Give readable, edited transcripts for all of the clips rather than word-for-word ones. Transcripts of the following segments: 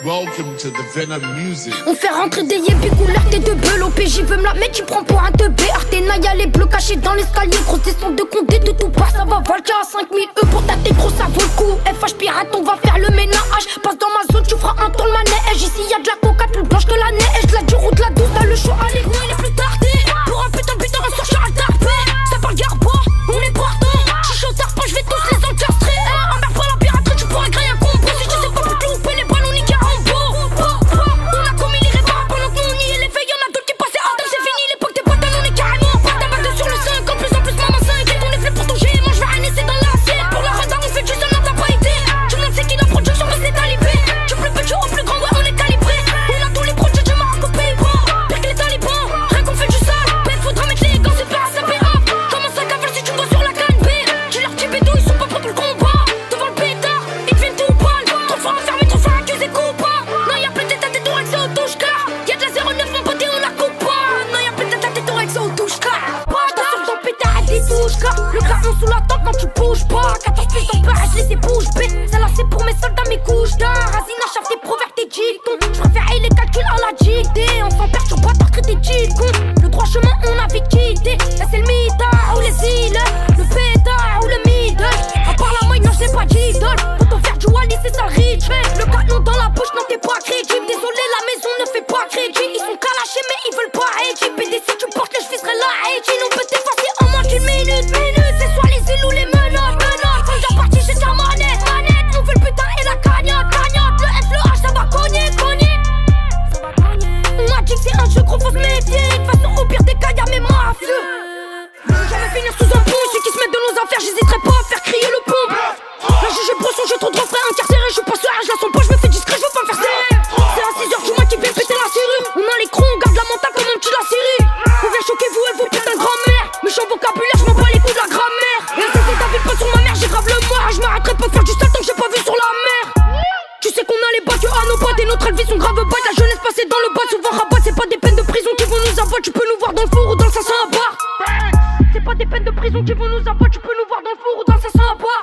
Welcome to the Venom Music. On fait rentrer des yébis couleur t'es de beul. OPJ veut me la mettre, tu prends pour un teubé. Artena y'a les bleus cachés dans l'escalier. Grosse descente de Condé de tout bas. Ça va Valka à 5000 E pour ta tête gros ça vaut le coup. FH pirate on va faire le ménage. Passe dans ma zone tu feras un tour le manège. Ici y'a de la coca plus blanche que la neige. La dure route la douce t'as le choix. Allez gros il est plus tardé. Pour un putain de butin on sort Charles Darpé. Ça parle garbois, on est partant. J'suis chaud tard je vais tous les encastrer. Emmerde pas la piraterie tu pourrais créer un combo. Si je sais pas pour te louper les balles on y en beau. On a commis l'irréparable pendant que nous on y est. Les veilles y'en a d'autres qui passaient à c'est fini l'époque des boîtes on est carrément en boîte. D'un sur le 5 en plus maman 5. Et ton effet pour ton G moi je vais rien laisser dans l'assiette. Pour la radar on fait du son t'as pas été. Tu me demandes c'est qui la production mais c'est talibé. Du plus petit au plus grand ouais on est calibré. On a tous les projets du Maroc au Pays-Bas. Pire que les talibans, rien qu'on fait du sale. Ben faudra mettre les gants c'est pas à sa pérable. Comment ça cavale si tu vois sur la canne B. J'ai leur petit bédou ils sont pas prêts pour le combat. Devant le pétard, ils deviennent tout pâle. Trop fort enfermé, trop fort accusé coupable. Non y'a plus de têtes et thorax au touche car. Y'a de la 09 mon pote et on la coupe pas. Non y'a plus de têtes et thorax au touche car. J't'assure que ton pétard a des touches car. Le crayon sous la tente quand tu bouges pas. 14 plus ton père je laisse bouche B. Celle-là c'est pour mes soldats mes couches d'art. Azina chave tes proverbes tes dictons. J'préfère les calculs à la dictée. On s'en perturbe pas t'as des dictons. Le droit chemin on a vite quitté. Là c'est le mitard ou les îles. Le pétard ou le mid. À part la moine non j'sais pas d'idole. Pour t'en faire du Wally c'est ça le rituel. Le canon dans la bouche non t'es pas crédible. Désolé la maison ne fait pas crédit. Ils sont calachés mais ils veulent pas edgy. PD si tu portes les chevilles serait la edgy. On peut t'effacer en moins d'une minute. C'est soit les îles ou les menottes. Sont déjà partis j'ai ta manette. On veut le putain et la cagnotte. Le F, le H ça va cogner. On m'a dit que c'est un jeu gros faut se méfier. De toute façon au pire des cas y'a mes mafieux. J'allais finir sous un pont. Ceux qui se mettent de nos affaires j'hésiterai pas à faire crier le pompe. La juge est brosson j'ai trop de refrains incarcérés. J'suis pas sur je la sens pas j'me fais discret j'veux pas me faire serrer. C'est à 6h du matin qui vient péter la serrure. On a les crons on garde la mentale comme un petit la série. On vient choquer vous et vos putains de grand-mère. Méchant vocabulaire j'm'en bats les coups de la grammaire. Et la société David pas sur ma mère j'ai grave le mort. J'm'arrêterai pas de faire du sale tant que j'ai pas vu sur la mer. Tu sais qu'on a les battus à nos potes et notre vie sont grave bas. La jeunesse passée dans le bas souvent rabat. C'est pas des peines de prison qui vont nous abattre. Tu peux nous voir dans le four ou dans le 500 à bar. C'est pas des peines de prison qui vont nous abattre. Tu peux nous voir dans le four ou dans le 500 à bar.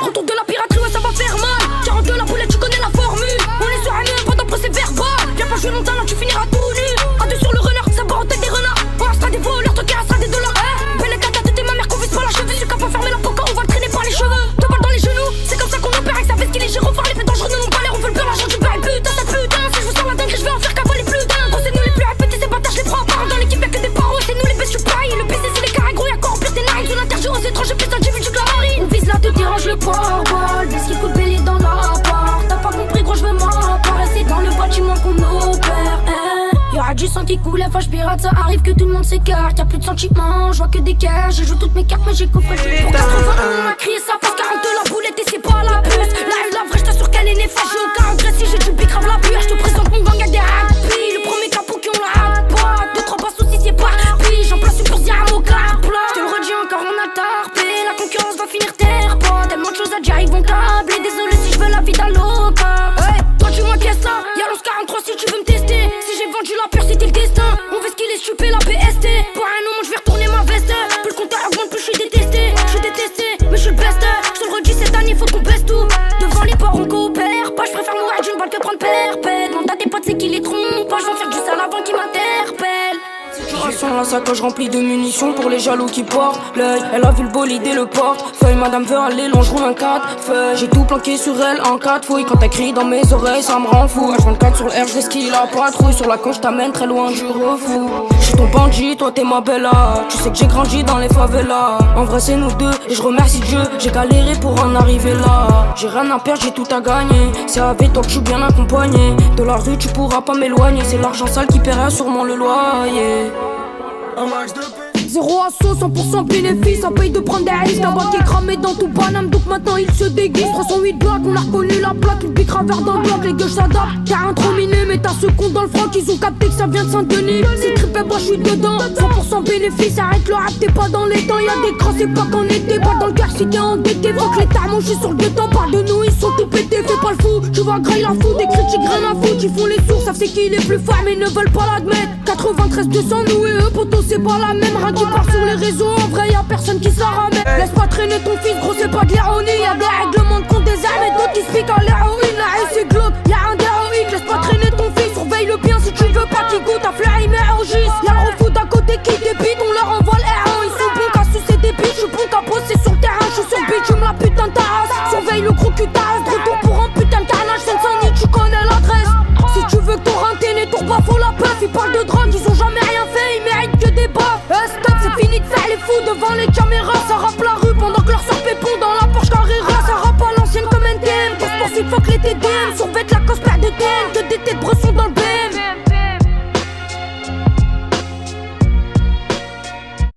Retour de la piraterie ouais ça va faire mal. 42 la boulette tu connais la formule. On est sur un même pas d'un procès verbal. Viens pas jouer longtemps là tu finiras tout nu. A deux sur le runner ça part en tête des renards. On restera des voleurs toi qui restera des dollars. Belle cata t'es ma mère qu'on vise pas la cheveux. Celui qui a pas fermé la poca on va le traîner par les cheveux. Deux balles dans les genoux c'est comme ça qu'on opère. Avec sa veste qu'il est gyrophare. Les faits dangereux ne l'ont pas l'air. On veut le beurre l'argent du père et putain ça putain. Si je vous sors la dingue je vais en faire cavaler plus d'un. Quand c'est nous les plus répétés ces bâtards je les prends à part. Dans l'équipe y'a que des paros. C'est nous les bestes je paye. Le business c'est les carrés gros y'a encore pire des narines. Sous l'interdit aux étrangers putain j'ai vu du de la marine. On vise là te dérange le pare-balles. Parce qu'il coûte belé dans la part. T'as pas compris gros je veux m'apparaître. C'est dans le bâtiment qu'on opère. Y'aura du sang qui coule, fâche pirate, ça arrive que tout le monde s'écarte. Y'a plus de sentiments, je vois que des caches. J'ai joué toutes mes cartes mais j'ai coffré pour 80 on a crié ça passe 42 la boulette et c'est pas la puce. La vraie j't'assure qu'elle est néfaste. J'ai aucun regret si j'ai du bicrave la pure. J'te présente mon gang avec des ragpies. Le premier capot qui on la rate pas. 2-3 passes aussi c'est pas pis. J'en place une pour dire un mot car plat. J'te le redis encore on a tarpé. La concurrence va finir terre pas. Tellement de choses à dire ils vont câbler. Désolé si je veux la vie d'Aloca. Hey, toi tu m'inquiètes là. Y'a l'1143 si tu veux me tester. Si j'ai vendu la pure c'était le destin. On veut ce qu'il est stupé la PST. Pour un moment je vais retourner ma veste. Plus le compteur augmente plus je suis détesté. Je suis détesté mais je suis le best. Je te le redis cette année faut qu'on baisse tout. Devant les ports on coopère pas. Je préfère mourir d'une balle que prendre perpète. Demande à tes potes c'est qui les trompent pas. Je vais faire du sale avant qu'ils m'interpellent. La sacoche remplie de munitions pour les jaloux qui portent l'œil. Elle a vu le bolide et le porte-feuille. Madame veut aller long, je roule un 4 feuilles. J'ai tout planqué sur elle en 4 fouilles. Quand elle crie dans mes oreilles, ça me rend fou. H24 sur le R, j'esquille la patrouille. Sur la con, je t'amène très loin du refou. J'suis ton bandit, toi t'es ma bella. Tu sais que j'ai grandi dans les favelas. En vrai, c'est nous deux et je remercie Dieu. J'ai galéré pour en arriver là. J'ai rien à perdre, j'ai tout à gagner. C'est avec toi que je suis bien accompagné. De la rue, tu pourras pas m'éloigner. C'est l'argent sale qui paiera sûrement le loyer. 0 assaut, 100% bénéfice, ça paye de prendre des risques. La banque est cramée dans tout Paname, donc maintenant il se déguise. 308 blocs, on a reconnu la plaque, une pique ravert dans le bloc, les gueules s'adaptent. Car un trop miné, mais t'as ce con dans le froc, ils ont capté que ça vient de Saint-Denis. C'est trippé, moi j'suis dedans, 100% bénéfice, arrête le rap, t'es pas dans les temps. Y'a des crans, c'est pas qu'en été, pas dans le cœur si t'es endetté. Faut que les tarmons, j'suis sur le temps, parle de nous, ils sont tout pétés, fais pas le fou. Tu vois graille la fout, des critiques rien à foutre, qui font les sourds, savent c'est qui les plus forts, mais ne veulent pas l'admettre. 93 200, nous et eux, potos, c'est pas la même. Rien qui part sur les réseaux, en vrai y'a personne qui s'en ramène. Laisse pas traîner ton fils, gros c'est pas de l'ironie. Y'a des règlements de compte des armes et d'autres qui se piquent à l'héroïne.